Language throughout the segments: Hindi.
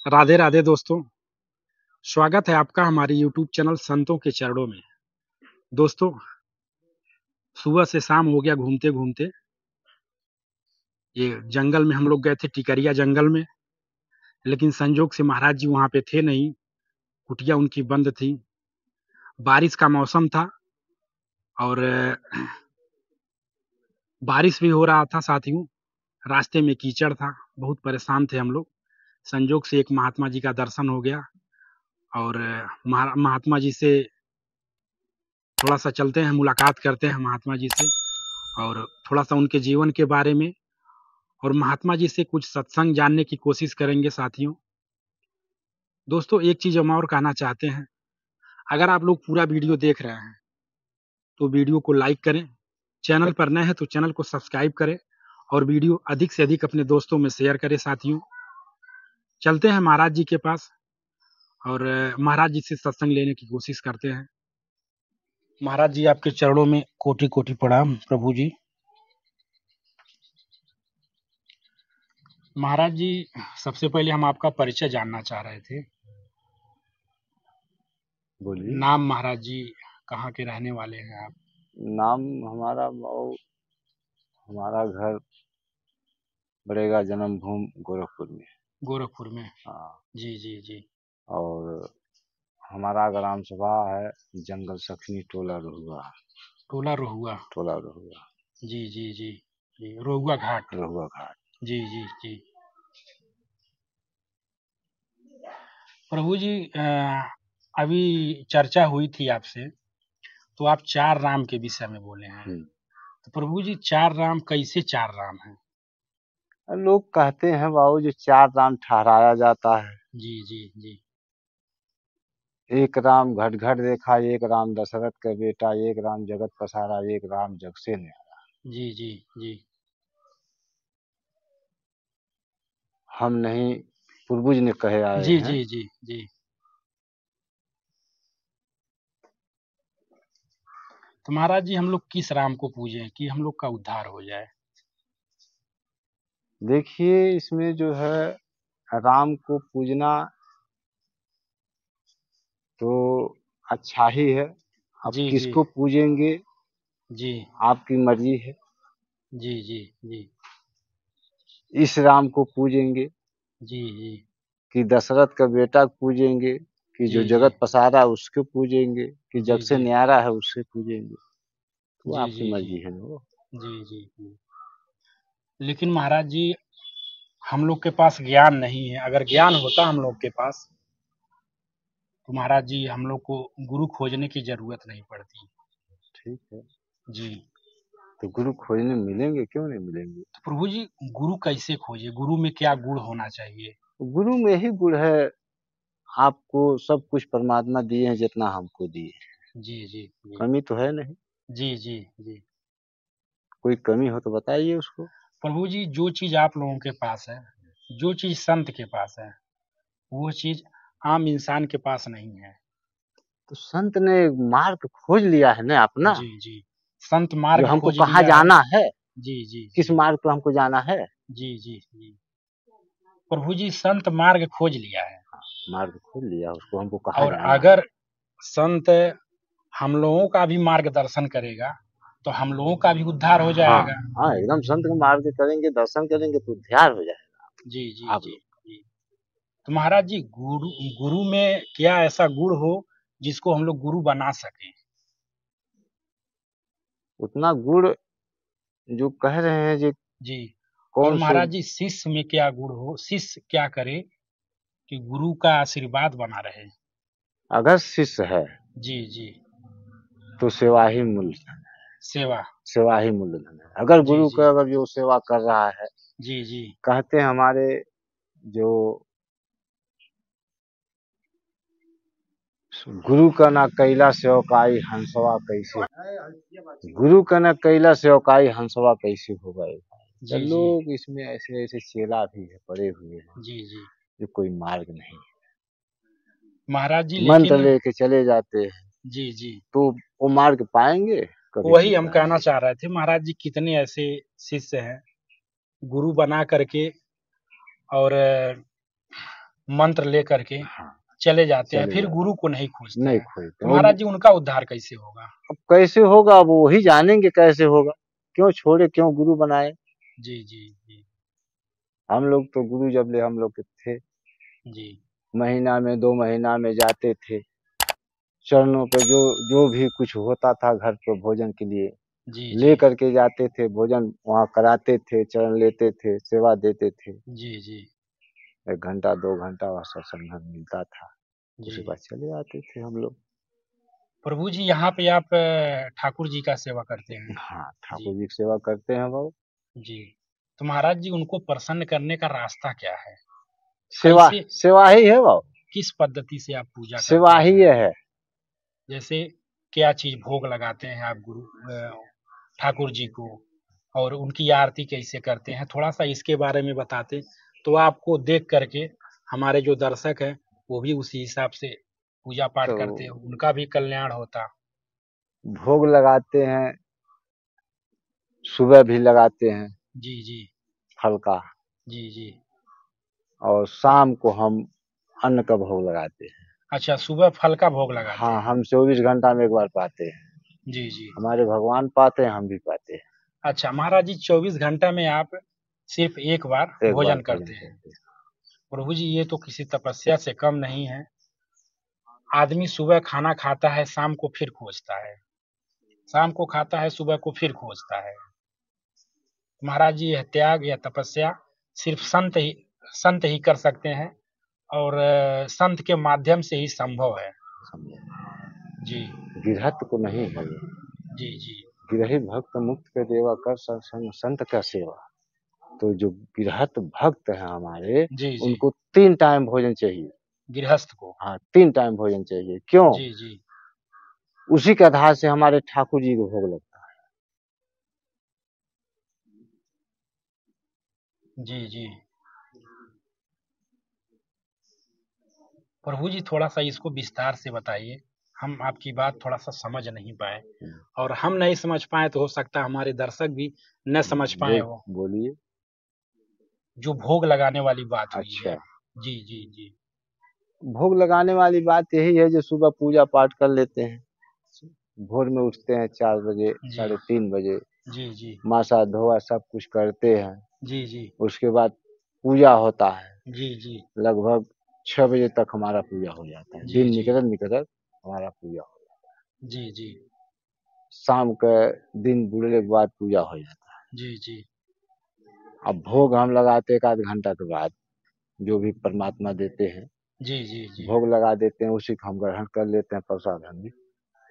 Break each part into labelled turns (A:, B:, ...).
A: राधे राधे दोस्तों। स्वागत है आपका हमारे YouTube चैनल संतों के चरणों में। दोस्तों, सुबह से शाम हो गया घूमते घूमते। ये जंगल में हम लोग गए थे, टिकरिया जंगल में, लेकिन संजोग से महाराज जी वहां पे थे नहीं। कुटिया उनकी बंद थी। बारिश का मौसम था और बारिश भी हो रहा था साथियों। रास्ते में कीचड़ था, बहुत परेशान थे हम लोग। संजोग से एक महात्मा जी का दर्शन हो गया और महात्मा जी से थोड़ा सा चलते हैं, मुलाकात करते हैं महात्मा जी से और थोड़ा सा उनके जीवन के बारे में और महात्मा जी से कुछ सत्संग जानने की कोशिश करेंगे साथियों। दोस्तों, एक चीज हम और कहना चाहते हैं, अगर आप लोग पूरा वीडियो देख रहे हैं तो वीडियो को लाइक करें, चैनल पर नए हैं तो चैनल को सब्सक्राइब करें और वीडियो अधिक से अधिक अपने दोस्तों में शेयर करें साथियों। चलते हैं महाराज जी के पास और महाराज जी से सत्संग लेने की कोशिश करते हैं। महाराज जी, आपके चरणों में कोटि कोटि प्रणाम प्रभु जी। महाराज जी, सबसे पहले हम आपका परिचय जानना चाह रहे थे।
B: बोलिए।
A: नाम महाराज जी, कहाँ के रहने वाले हैं आप?
B: नाम हमारा घर बड़ेगा जन्मभूमि गोरखपुर में।
A: गोरखपुर में?
B: हाँ।
A: जी जी जी।
B: और हमारा ग्राम सभा है जंगल सखनी टोला रहुआ।
A: टोला रोहुआ?
B: टोला रहुआ।
A: जी जी जी जी। रोहुआ घाट?
B: रहुआ घाट।
A: जी जी जी। प्रभु जी, अभी चर्चा हुई थी आपसे तो आप चार राम के विषय में बोले हैं। तो प्रभु जी, चार राम कैसे चार राम हैं?
B: लोग कहते हैं बाबू जी चार राम ठहराया जाता है।
A: जी जी जी।
B: एक राम घट घट देखा, एक राम दशरथ का बेटा, एक राम जगत पसारा, एक राम जग से न्यारा।
A: जी जी जी।
B: हम नहीं, पूर्वज ने कहे आए
A: जी
B: हैं।
A: जी जी जी। तो महाराज जी, हम लोग किस राम को पूजें कि हम लोग का उद्धार हो जाए?
B: देखिए, इसमें जो है राम को पूजना तो अच्छा ही है। अब
A: जी जी
B: किसको पूजेंगे
A: जी
B: आपकी मर्जी है।
A: जी जी जी
B: इस राम को पूजेंगे
A: जी जी
B: कि दशरथ का बेटा पूजेंगे, कि
A: जी
B: जो
A: जी
B: जगत पसारा उसको पूजेंगे, कि
A: जी
B: जग से
A: जी
B: न्यारा है उससे पूजेंगे। तो
A: जी
B: आपकी
A: जी जी
B: मर्जी है ना वो।
A: जी जी जी। लेकिन महाराज जी, हम लोग के पास ज्ञान नहीं है। अगर ज्ञान होता हम लोग के पास तो महाराज जी हम लोग को गुरु खोजने की जरूरत नहीं पड़ती।
B: ठीक है,
A: जी।
B: तो गुरु खोजने मिलेंगे, क्यों नहीं मिलेंगे।
A: तो प्रभु जी, गुरु कैसे खोजे? गुरु में क्या गुण होना चाहिए?
B: गुरु में ही गुण है। आपको सब कुछ परमात्मा दिए हैं जितना हमको दिए,
A: जी जी जी
B: कमी तो है नहीं।
A: जी जी जी।
B: कोई कमी हो तो बताइए उसको।
A: प्रभु जी, जो चीज आप लोगों के पास है, जो चीज संत के पास है, वो चीज आम इंसान के पास नहीं है।
B: तो संत ने मार्ग खोज लिया है ना अपना,
A: जी जी। संत
B: जो
A: मार्ग
B: हमको
A: खोज
B: कहाँ
A: लिया है।
B: जाना है,
A: जी जी
B: किस
A: जी
B: मार्ग पर हमको जाना है।
A: जी जी जी। प्रभु जी, संत मार्ग खोज लिया है
B: मार्ग खोज लिया, उसको हमको कहाँ
A: और
B: जाना है।
A: अगर संत हम लोगों का भी मार्गदर्शन करेगा तो हम लोगों का भी उद्धार हो
B: हाँ
A: जाएगा।
B: हाँ, एकदम संत का मार्ग करेंगे, दर्शन करेंगे तो उद्धार हो जाएगा
A: जी जी
B: आप
A: जी
B: लोग।
A: जी। तो महाराज जी, गुरु गुरु में क्या ऐसा गुण हो जिसको हम लोग गुरु बना सकें?
B: उतना गुण जो कह रहे हैं जी,
A: जी। और
B: कौन से।
A: महाराज जी, शिष्य में क्या गुण हो? शिष्य क्या करे कि गुरु का आशीर्वाद बना रहे?
B: अगर शिष्य है
A: जी जी।
B: तो सेवा ही मूल्य धन है।
A: सेवा?
B: सेवा ही मूल्य धन है। अगर
A: जी
B: गुरु
A: जी
B: का अगर जो सेवा कर रहा है,
A: जी जी
B: कहते हैं हमारे जो गुरु का ना कैला सेवकाई हंसवा कैसे, गुरु का ना कैला सेवकाई हंसवा कैसे होगा। तो
A: जी जी
B: लोग इसमें ऐसे ऐसे चेला भी है, पड़े हुए हैं
A: जी जी।
B: जो कोई मार्ग नहीं,
A: महाराज जी,
B: मंत्र
A: लेकिन
B: लेके चले जाते हैं
A: जी जी,
B: तो वो मार्ग पाएंगे, कभी
A: वही
B: नहीं
A: हम कहना
B: पाएंगे।
A: चाह रहे थे। महाराज जी, कितने ऐसे शिष्य हैं गुरु बना करके और मंत्र लेकर के
B: हाँ
A: चले जाते हैं,
B: चले
A: फिर
B: जाते
A: गुरु को नहीं खोजते
B: नहीं
A: हैं।
B: खोजते
A: तो
B: हैं।
A: महाराज जी उनका उद्धार कैसे होगा?
B: अब कैसे होगा वो वही जानेंगे कैसे होगा। क्यों छोड़े, क्यों गुरु बनाए।
A: जी जी जी
B: हम लोग तो गुरु जब ले हम लोग के थे,
A: जी
B: महीना में 2 महीना में जाते थे चरणों पे, जो जो भी कुछ होता था घर पर भोजन के लिए
A: जी
B: ले
A: जी
B: करके जाते थे, भोजन वहाँ कराते थे, चरण लेते थे, सेवा देते थे।
A: जी जी
B: 1 घंटा 2 घंटा वहाँ सत्संग में मिलता था,
A: जी।
B: उसके बाद चले आते थे हम लोग।
A: प्रभु जी यहाँ पे आप ठाकुर जी का सेवा करते हैं?
B: हाँ
A: जी
B: ठाकुर जी की सेवा करते हैं बहुत।
A: जी। तो महाराज जी उनको प्रसन्न करने का रास्ता क्या है?
B: सेवा
A: कैसे,
B: सेवा ही है वो,
A: किस पद्धति से आप पूजा करते
B: सेवा ही
A: हैं?
B: ये है।
A: जैसे क्या चीज भोग लगाते हैं आप गुरु ठाकुर जी को, और उनकी आरती कैसे करते हैं? थोड़ा सा इसके बारे में बताते तो आपको देख करके हमारे जो दर्शक हैं वो भी उसी हिसाब से पूजा पाठ
B: तो
A: करते हैं, उनका भी कल्याण होता।
B: भोग लगाते हैं, सुबह भी लगाते हैं
A: जी जी
B: फल का,
A: जी जी।
B: और शाम को हम अन्न का भोग लगाते हैं।
A: अच्छा, सुबह फल का भोग लगाते
B: हाँ
A: हैं?
B: हम 24 घंटा में एक बार पाते हैं।
A: जी जी।
B: हमारे भगवान पाते हैं, हम भी पाते हैं।
A: अच्छा महाराज जी 24 घंटा में आप सिर्फ एक बार
B: एक बार
A: भोजन
B: भोजन
A: करते हैं?
B: करते हैं।
A: प्रभु जी ये तो किसी तपस्या से कम नहीं है। आदमी सुबह खाना खाता है, शाम को फिर खोजता है, शाम को खाता है, सुबह को फिर खोजता है। महाराज जी यह त्याग या तपस्या सिर्फ संत ही कर सकते हैं, और संत के माध्यम से ही संभव है। जी
B: गिरहत को नहीं है ये।
A: जी जी
B: गिरही भक्त मुक्त के देवा कर संग संत का सेवा। तो जो गिरहत भक्त है हमारे,
A: जी जी।
B: उनको 3 टाइम भोजन चाहिए।
A: गृहस्थ को?
B: हाँ 3 टाइम भोजन चाहिए। क्यों?
A: जी जी
B: उसी के आधार से हमारे ठाकुर जी को भोग लगता
A: जी जी। प्रभु जी थोड़ा सा इसको विस्तार से बताइए, हम आपकी बात थोड़ा सा समझ नहीं पाए,
B: है।
A: और हम नहीं समझ पाए तो हो सकता है हमारे दर्शक भी न समझ पाए हो।
B: बोलिए।
A: जो भोग लगाने वाली बात हुई है।
B: अच्छा,
A: जी जी जी
B: भोग लगाने वाली बात यही है, जो सुबह पूजा पाठ कर लेते हैं, भोर में उठते हैं 4 बजे,
A: जी
B: 3:30 बजे,
A: जी जी
B: मासा धोआ सब कुछ करते हैं।
A: जी जी
B: उसके बाद पूजा होता है,
A: जी जी
B: लगभग 6 बजे तक हमारा पूजा हो जाता है।
A: जी
B: दिन
A: जी
B: निकलत हमारा पूजा हो जाता
A: जी जी
B: है। शाम के दिन बुड़ने के बाद पूजा हो जाता है।
A: जी जी
B: अब भोग हम लगाते 1 आध घंटा के बाद, जो भी परमात्मा देते हैं
A: जी जी जी
B: भोग लगा देते हैं, उसी को हम ग्रहण कर लेते हैं प्रसाद हम भी।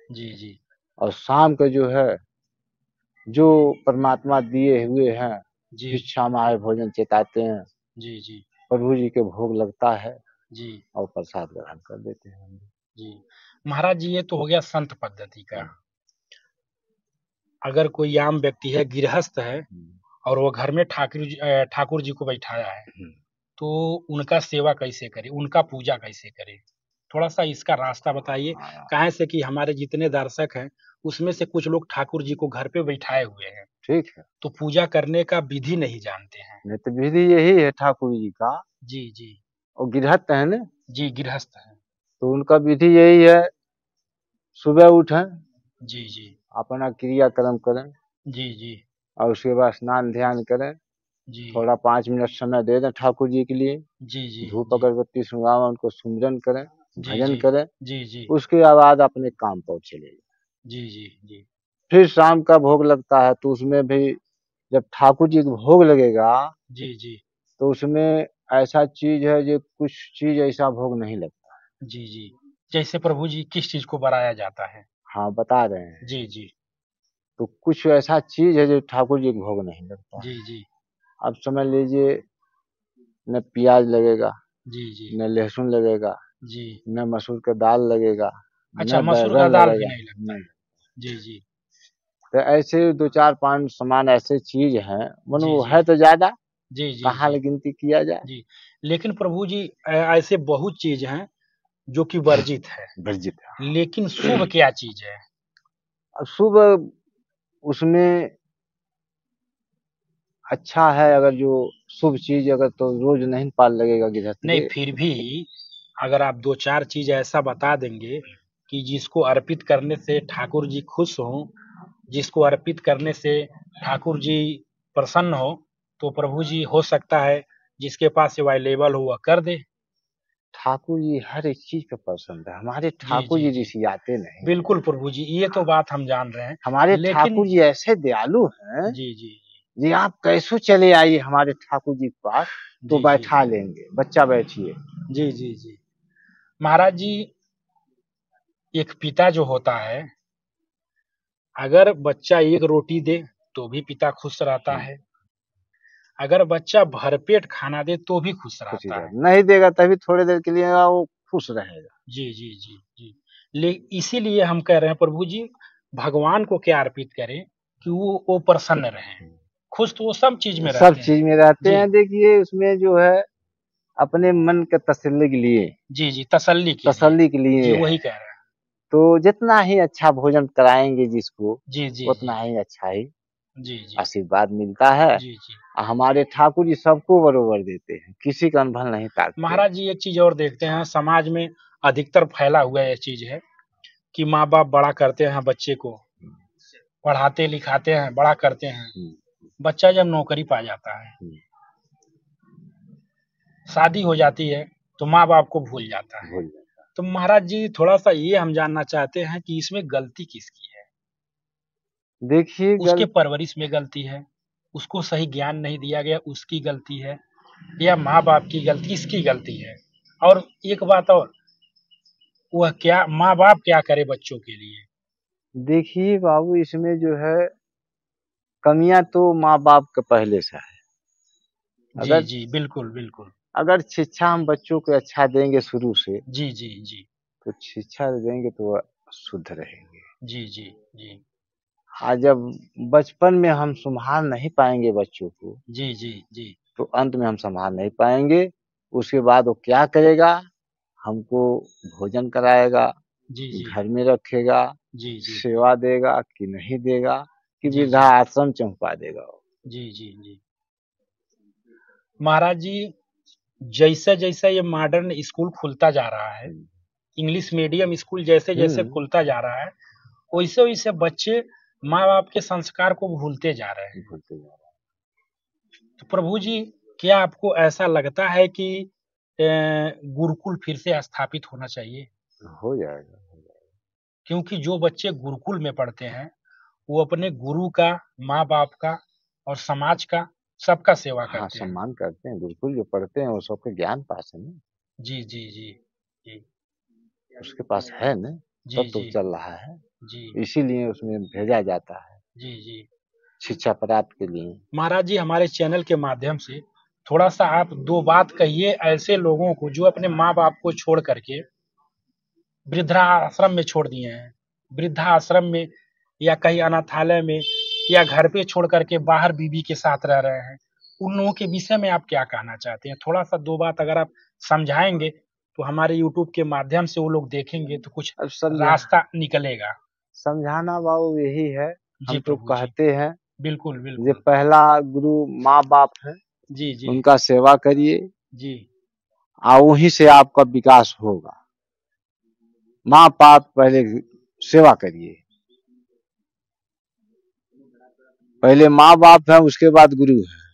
A: जी जी
B: और शाम का जो है, जो परमात्मा दिए हुए हैं,
A: जी
B: भिक्षामाय भोजन चेताते हैं,
A: जी जी
B: प्रभु जी के भोग लगता है
A: जी
B: और प्रसाद ग्रहण कर देते हैं हम।
A: जी। महाराज जी ये तो हो गया संत पद्धति का। अगर कोई आम व्यक्ति है, गृहस्थ है, और वो घर में ठाकुर जी को बैठाया है, तो उनका सेवा कैसे करे, उनका पूजा कैसे करे? थोड़ा सा इसका रास्ता बताइए। काहे से कि हमारे जितने दर्शक हैं उसमें से कुछ लोग ठाकुर जी को घर पे बैठाए हुए हैं,
B: ठीक है,
A: तो पूजा करने का विधि नहीं जानते हैं।
B: नहीं तो विधि यही है ठाकुर जी का।
A: जी जी
B: और गृहस्थ है ना,
A: जी। गृहस्थ है।
B: तो उनका विधि यही है, सुबह उठें,
A: जी जी
B: अपना क्रियाक्रम करें,
A: जी जी
B: और उसके बाद स्नान ध्यान करें,
A: जी
B: थोड़ा 5 मिनट समय दे दें ठाकुर जी के लिए,
A: जी जी
B: धूप
A: जी
B: अगरबत्ती सुनगावें, उनको सुमिरन करें,
A: जी
B: भजन
A: जी
B: करें।
A: जी जी
B: उसके बाद अपने काम पर चले जाएं।
A: जी जी जी
B: फिर शाम का भोग लगता है, तो उसमें भी जब ठाकुर जी को भोग लगेगा,
A: जी जी
B: तो उसमें ऐसा चीज है जो कुछ चीज ऐसा भोग नहीं लगता।
A: जी जी। जैसे प्रभु जी किस चीज को बनाया जाता है?
B: हाँ बता रहे हैं।
A: जी जी
B: तो कुछ ऐसा चीज है जो ठाकुर जी को भोग नहीं लगता
A: जी
B: है।
A: जी
B: अब समझ लीजिए, न प्याज लगेगा,
A: जी जी
B: न लहसुन लगेगा,
A: जी।
B: न मसूर का दाल लगेगा,
A: अच्छा,
B: न
A: मसूर का
B: बैगन
A: दाल भी
B: लगेगा।
A: नहीं लगता
B: नहीं।
A: है? जी जी
B: तो ऐसे 2 4 5 सामान ऐसे चीज हैं, मतलब
A: जी
B: वो
A: जी
B: है तो ज्यादा,
A: जी जी
B: कहाँ
A: जी
B: गिनती किया जाए।
A: जी। लेकिन प्रभु जी ऐसे बहुत चीज हैं जो कि वर्जित है,
B: वर्जित है।
A: लेकिन शुभ क्या चीज है?
B: अब सुबह उसमें अच्छा है, अगर जो शुभ चीज अगर तो रोज नहीं पाल लगेगा गृहस्थ
A: नहीं,
B: के।
A: फिर भी अगर आप 2-4 चीज़ ऐसा बता देंगे कि जिसको अर्पित करने से ठाकुर जी खुश हों, जिसको अर्पित करने से ठाकुर जी प्रसन्न हो, तो प्रभु जी हो सकता है जिसके पास अवेलेबल हो वह कर दे।
B: ठाकुर जी हर एक चीज पे पसंद है, हमारे
A: जी,
B: ठाकुर
A: जी,
B: जी
A: जी।
B: रिसियाते नहीं है।
A: बिल्कुल प्रभु जी, ये तो बात हम जान रहे हैं।
B: हमारे
A: लेकिन
B: ठाकुर जी ऐसे दयालु हैं,
A: जी, जी,
B: जी आप कैसो चले आइए हमारे ठाकुर जी के पास तो
A: जी, जी,
B: बैठा लेंगे, बच्चा बैठिए।
A: जी, जी, जी। महाराज जी, एक पिता जो होता है, अगर बच्चा एक रोटी दे, तो भी पिता खुश रहता है। अगर बच्चा भरपेट खाना दे, तो भी खुश
B: खुशी
A: रहता
B: रहे,
A: है।
B: नहीं देगा तभी थोड़ी देर के लिए वो खुश रहेगा।
A: जी, जी, जी, जी। ले इसीलिए हम कह रहे हैं प्रभु जी, भगवान को क्या अर्पित करें कि वो प्रसन्न रहें। खुश तो वो सब चीज़ में
B: सब
A: रहते हैं।
B: चीज में रहते
A: जी,
B: हैं, देखिए उसमें जो है अपने मन के तसल्ली के लिए,
A: जी, जी, तसल्ली के लिए।
B: तसल्ली के
A: जी,
B: लिए है।
A: वही कह रहे हैं।
B: तो जितना ही अच्छा भोजन कराएंगे जिसको,
A: जी, जी, जी।
B: उतना ही अच्छा ही
A: जी, जी।
B: आशीर्वाद मिलता है।
A: जी, जी।
B: हमारे ठाकुर जी सबको बरोबर देते हैं, किसी का अनबल नहीं काटते हैं।
A: महाराज जी, एक चीज़ और देखते हैं, समाज में अधिकतर फैला हुआ ये चीज़ है कि माँ-बाप बड़ा करते हैं बच्चे को, पढ़ाते-लिखाते हैं, बड़ा करते हैं।
B: हम्म,
A: बच्चा जब नौकरी पा जाता है,
B: हम्म,
A: शादी हो जाती है, तो माँ-बाप को भूल जाता है।
B: भूल जाए।
A: तो महाराज जी, थोड़ा-सा ये हम जानना चाहते हैं कि इसमें गलती किसकी है?
B: देखिए
A: उसके परवरिश में गलती है, उसको सही ज्ञान नहीं दिया गया, उसकी गलती है, या माँ-बाप की गलती, किसकी गलती है? और एक बात और, वह क्या माँ-बाप क्या करे बच्चों के लिए?
B: देखिए बाबू इसमें जो है कमियां तो माँ बाप के पहले से है।
A: जी,
B: अगर
A: जी, बिल्कुल, बिल्कुल।
B: अगर शिक्षा हम बच्चों को अच्छा देंगे शुरू से,
A: जी, जी, जी।
B: तो शिक्षा देंगे तो वह शुद्ध रहेंगे।
A: जी, जी, जी।
B: आज जब बचपन में हम संभाल नहीं पाएंगे बच्चों को,
A: जी, जी, जी।
B: तो अंत में हम संभाल नहीं पाएंगे। उसके बाद वो क्या करेगा, हमको भोजन कराएगा,
A: जी, जी।
B: घर में रखेगा,
A: जी, जी।
B: सेवा देगा कि नहीं देगा, कि
A: जी,
B: वृद्धा
A: जी।
B: आश्रम चंपा देगा।
A: जी, जी, जी। महाराज जी, जैसा-जैसा ये मॉडर्न स्कूल खुलता जा रहा है,
B: हम्म,
A: इंग्लिश मीडियम स्कूल जैसे-जैसे
B: हम्म,
A: खुलता जा रहा है, वैसे-वैसे बच्चे माँ-बाप के संस्कार को भूलते जा रहे हैं।
B: भूलते जा
A: तो प्रभु जी, क्या आपको ऐसा लगता है कि गुरुकुल फिर से स्थापित होना चाहिए?
B: रहा, हो जाएगा।
A: क्योंकि जो बच्चे गुरुकुल में पढ़ते हैं, वो अपने गुरु का, माँ-बाप का और समाज का, सबका सेवा
B: हाँ,
A: करते हैं।
B: सम्मान करते हैं, बिल्कुल जो पढ़ते हैं वो सबके ज्ञान पास है ना,
A: जी, जी, जी। जी।
B: उसके पास है ना,
A: जी,
B: तब तो
A: जी।
B: चल रहा है।
A: जी।
B: इसीलिए उसमें भेजा जाता है
A: जी, जी।
B: शिक्षा प्राप्त के लिए।
A: महाराज जी, हमारे चैनल के माध्यम से थोड़ा-सा आप 2 बात कहिए ऐसे लोगों को जो अपने माँ-बाप को छोड़ कर के वृद्धाश्रम में छोड़ दिए हैं। वृद्धाश्रम में या कहीं अनाथालय में या घर पे छोड़ कर के बाहर बीवी के साथ रह रहे हैं। उन लोगों के विषय में आप क्या कहना चाहते हैं? थोड़ा-सा 2 बात अगर आप समझाएँगे, तो हमारे यूट्यूब के माध्यम से वो लोग देखेंगे तो कुछ
B: अब
A: रास्ता निकलेगा।
B: समझाना बाबू यही है,
A: जी,
B: हम तो
A: प्रभु जी।
B: कहते हैं
A: बिल्कुल,
B: ये
A: बिल्कुल।
B: पहला गुरु माँ बाप है,
A: जी, जी।
B: उनका सेवा करिए,
A: जी।
B: और वहीं से आपका विकास होगा। माँ बाप पहले सेवा करिए, पहले माँ बाप है उसके बाद गुरु है।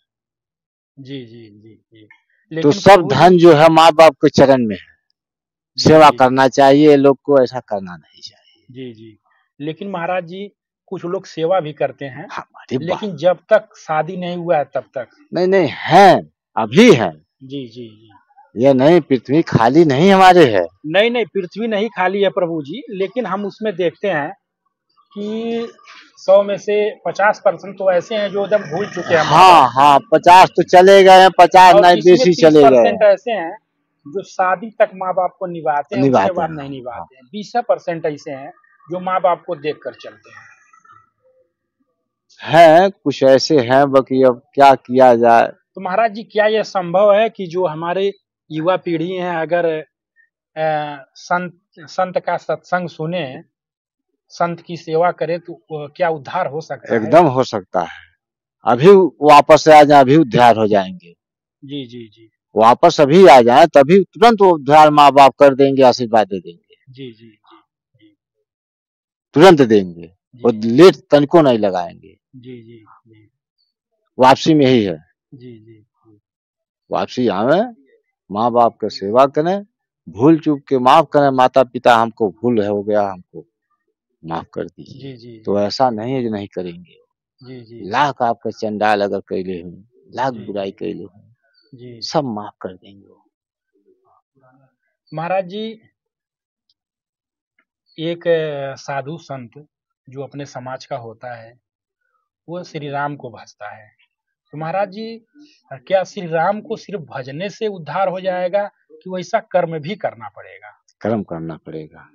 A: जी, जी, जी, जी।
B: तो
A: लेकिन
B: सब
A: प्रभु जी
B: धन जो है माँ बाप के चरण में है,
A: जी,
B: सेवा
A: जी, जी।
B: करना चाहिए, लोग को ऐसा करना नहीं चाहिए।
A: जी, जी। लेकिन महाराज जी, कुछ लोग सेवा भी करते हैं,
B: हमारी बात
A: लेकिन जब तक शादी नहीं हुआ है तब तक।
B: नहीं नहीं है, अभी है,
A: जी, जी, जी।
B: ये नहीं पृथ्वी खाली नहीं हमारे है।
A: नहीं, नहीं, पृथ्वी नहीं खाली है प्रभु जी, लेकिन हम उसमें देखते हैं कि 100 में से 50% तो ऐसे हैं जो एकदम भूल चुके हैं माँ-बाप
B: हाँ
A: को।
B: हाँ 50 तो चले गए हैं, 50
A: और
B: नहीं
A: इसमें
B: बेसी चले गए
A: 30%
B: हैं।
A: ऐसे हैं जो शादी तक माँ-बाप को निभाते हैं, उसके
B: निभाते
A: बाद
B: हैं,
A: नहीं
B: हाँ।
A: निभाते हैं। 20% ऐसे हैं जो माँ-बाप को देखकर चलते हैं।
B: है कुछ ऐसे हैं, बाकी अब क्या किया जाए।
A: तो महाराज जी, क्या यह संभव है कि जो हमारे युवा पीढ़ी है, अगर संत संत का सत्संग सुने, संत की सेवा करे, तो क्या उद्धार हो सकता है?
B: एकदम हो सकता है, अभी वापस आ जाए, अभी उद्धार हो जाएंगे।
A: जी जी जी
B: वापस अभी आ जाए तभी तुरंत वो उद्धार माँ बाप कर देंगे, आशीर्वाद दे देंगे,
A: जी जी जी जी
B: तुरंत देंगे।
A: जी
B: और लेट तनिको नहीं लगाएंगे।
A: जी जी जी
B: वापसी में ही है,
A: जी जी जी
B: वापसी आवे, माँ बाप का सेवा करें, भूल चूक के माफ करें, माता पिता हमको भूल हो गया, हमको माफ कर दीजिए।
A: जी जी
B: तो ऐसा नहीं है जो नहीं करेंगे।
A: जी जी
B: लाख आपका चंडाल अगर कैले हो, लाख
A: जी
B: बुराई कैले हो,
A: जी
B: सब माफ कर देंगे वो।
A: महाराज जी, एक साधु संत जो अपने समाज का होता है, वो श्री राम को भजता है। तो महाराज जी, क्या श्री राम को सिर्फ भजने से उद्धार हो जाएगा कि वैसा कर्म भी करना पड़ेगा?
B: कर्म करना पड़ेगा,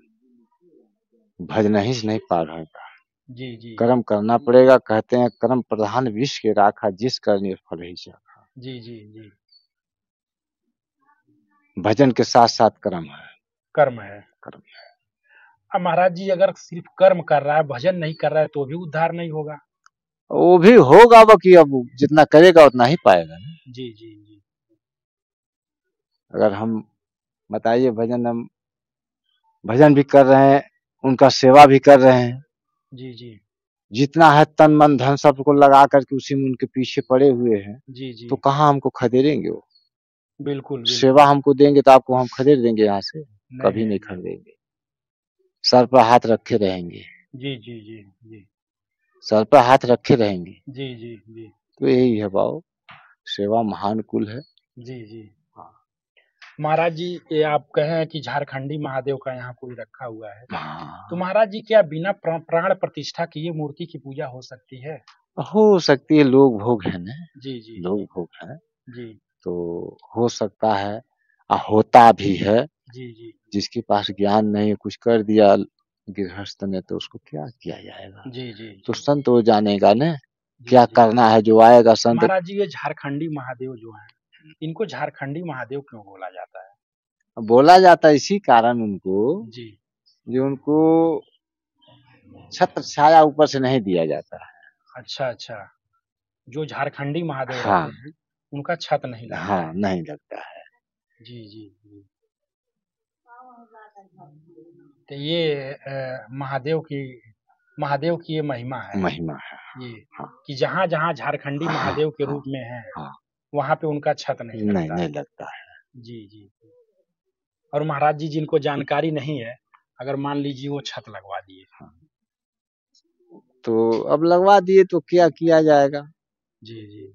B: भजना ही से नहीं पार होगा,
A: जी जी
B: कर्म करना पड़ेगा। कहते हैं कर्म प्रधान विश्व के राखा, जिस करने फल ही चाखा।
A: जी जी जी
B: भजन के साथ साथ कर्म है,
A: कर्म है।
B: कर्म है।
A: अब महाराज जी, अगर सिर्फ कर्म कर रहा है, भजन नहीं कर रहा है, तो भी उद्धार नहीं होगा?
B: वो भी होगा, वो कि अब जितना करेगा उतना ही पाएगा ना।
A: जी जी जी
B: अगर हम बताइए, भजन हम भजन भी कर रहे हैं, उनका सेवा भी कर रहे हैं,
A: जी जी
B: जितना है तन मन धन सबको लगा करके उसी में उनके पीछे पड़े हुए हैं,
A: जी जी
B: तो कहाँ हमको खदेड़ेंगे वो।
A: बिल्कुल
B: सेवा
A: बिल्कुल।
B: हमको देंगे तो आपको हम खदेड़ देंगे यहाँ से? कभी
A: नहीं
B: नहीं
A: नहीं।
B: खदेड़ेंगे। सर पर हाथ रखे रहेंगे,
A: जी जी जी जी
B: सर पर हाथ रखे रहेंगे।
A: जी जी जी
B: तो यही है भाव, सेवा महान कुल है।
A: जी जी महाराज जी, ये आप कहें कि झारखंडी महादेव का यहाँ कोई रखा हुआ है, तो
B: हाँ,
A: महाराज जी, क्या बिना प्राण प्रतिष्ठा किए मूर्ति की पूजा हो सकती है?
B: हो सकती है, लोग भोग है ना,
A: जी जी
B: लोग
A: जी
B: भोग है,
A: जी
B: तो हो सकता है, होता भी है।
A: जी जी
B: जिसके पास ज्ञान नहीं है, कुछ कर दिया गृहस्थ ने, तो उसको क्या किया जाएगा?
A: जी जी
B: तो
A: जी
B: संत वो जानेगा ना
A: जी
B: क्या
A: जी।
B: करना है, जो आएगा संत।
A: महाराज जी, ये झारखंडी महादेव जो हैं, इनको झारखंडी महादेव क्यों बोला जाता है?
B: बोला जाता है इसी कारण उनको,
A: जी
B: जो उनको छत्र छाया ऊपर से नहीं दिया जाता है।
A: अच्छा अच्छा, जो झारखंडी महादेव रहते
B: हाँ,
A: हैं, उनका छत नहीं लगता
B: हाँ,
A: है।
B: नहीं लगता है।
A: जी जी जी। तो ये महादेव की ये महिमा है,
B: महिमा है।
A: ये
B: हाँ,
A: कि जहाँ जहाँ झारखंडी
B: हाँ,
A: महादेव के
B: हाँ,
A: रूप में है,
B: हाँ,
A: वहाँ पे उनका छत नहीं
B: नहीं,
A: लगता
B: नहीं
A: है।
B: लगता है।
A: जी जी। और महाराज जी, जिनको जानकारी नहीं है, अगर मान लीजिए वो छत लगवा दिए।
B: तो अब लगवा दिए तो क्या किया जाएगा?
A: जी जी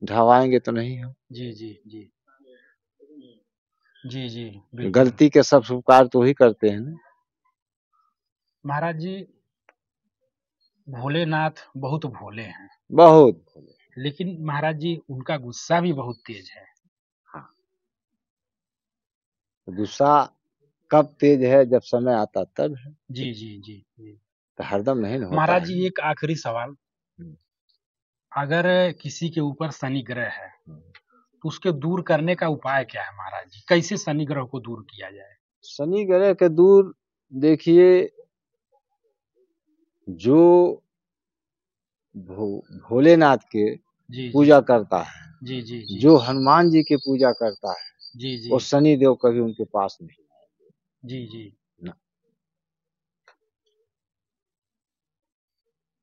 B: ढवाएंगे तो नहीं हम।
A: जी जी जी जी जी बिल्कुल।
B: गलती के सब स्वीकार तो ही करते हैं ना।
A: महाराज जी, भोलेनाथ बहुत भोले हैं,
B: बहुत।
A: लेकिन महाराज जी, उनका गुस्सा भी बहुत तेज है।
B: हाँ, गुस्सा कब तेज है? जब समय आता तब है,
A: जी जी जी जी
B: तो हरदम नहीं ना होता
A: महाराज
B: है।
A: जी, एक आखिरी सवाल,
B: हम्म,
A: अगर किसी के ऊपर शनि ग्रह है, तो उसके दूर करने का उपाय क्या है महाराज जी? कैसे शनि ग्रह को दूर किया जाए?
B: शनि ग्रह के दूर, देखिए, जो भोलेनाथ के
A: जी जी
B: पूजा करता है,
A: जी जी जी
B: जो हनुमान जी की पूजा करता है,
A: जी जी
B: वो शनि देव कभी उनके पास नहीं
A: जी जी
B: ना।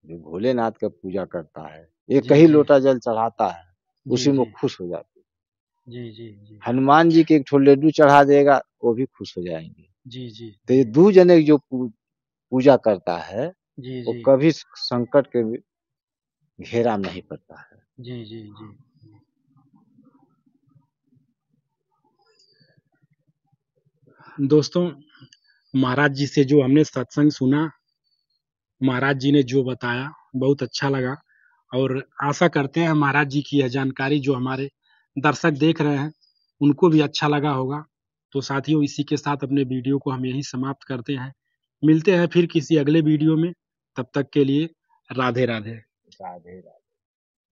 B: जो भोलेनाथ का पूजा करता है, एक
A: जी
B: ही
A: जी
B: लोटा जल चढ़ाता है,
A: जी
B: उसी में
A: जी
B: खुश हो जाते हैं।
A: जी जी जी
B: हनुमान जी के एक ठो लड्डू चढ़ा देगा, वो भी खुश हो जाएंगे।
A: जी जी
B: तो ये दो जने जो पूजा करता है,
A: जी
B: वो
A: जी
B: कभी संकट के घेरा में नहीं पड़ता है।
A: जी जी जी दोस्तों, महाराज जी से जो हमने सत्संग सुना, महाराज जी ने जो बताया, बहुत अच्छा लगा। और आशा करते हैं महाराज जी की यह जानकारी जो हमारे दर्शक देख रहे हैं, उनको भी अच्छा लगा होगा। तो साथियों, इसी के साथ अपने वीडियो को हम यहीं समाप्त करते हैं। मिलते हैं फिर किसी अगले वीडियो में। तब तक के लिए राधे राधे।
B: राधे राधे।